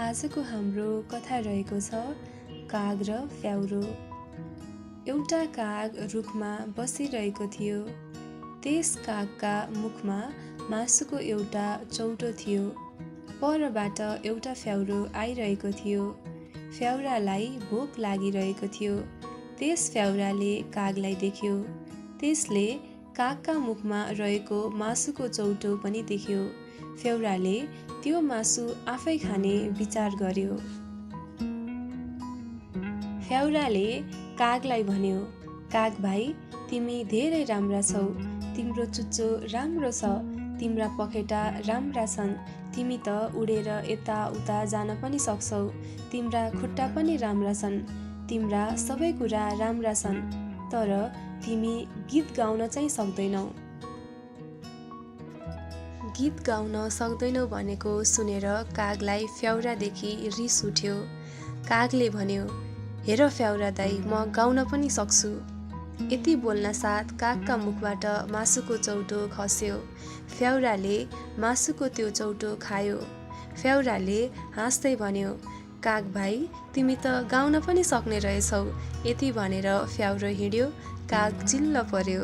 आजको हाम्रो कथा रहेको छ काग र फ्याउरो। एउटा काग रुखमा बसिरहेको थियो। त्यस कागका मुखमा मासुको एउटा चौटो थियो। परबाट एउटा फ्याउरो आइरहेको थियो। फ्याउरालाई भोक लागिरहेको थियो। त्यस फ्याउराले कागलाई देख्यो। त्यसले कागका मुखमा रहेको मासुको चौटो पनि देख्यो। फ्याउराले त्यो मासु आफै खाने विचार गर्यो। फ्याउराले कागलाई भन्यो, काग भाइ, तिमी धेरै राम्रा छौ। तिम्रो चुच्चो राम्रो छ, तिम्रा पखेटा राम्रा छन्। तिमी त उडेर यता उता जान पनि सक्छौ। तिम्रा खुट्टा पनि राम्रा छन्। तिम्रा सबै कुरा राम्रा छन्। तर तिमी गीत गाउन चाहिँ सक्दैनौ। गीत गाउन सक्दैनौ भनेको सुनेर कागलाई फ्याउरादेखि रिस उठ्यो। कागले भन्यो, हेर फ्याउरा दाइ, म गाउन पनि सक्छु। यति बोल्न साथ कागका मुखबाट मासुको चौटो खस्यो। फ्याउराले मासुको त्यो चौटो खायो। फ्याउराले हाँस्दै भन्यो, काग भाइ, तिमी त गाउन पनि सक्ने रहेछौ। यति भनेर फ्याउरो हिँड्यो। काग चिल्ल पर्यो।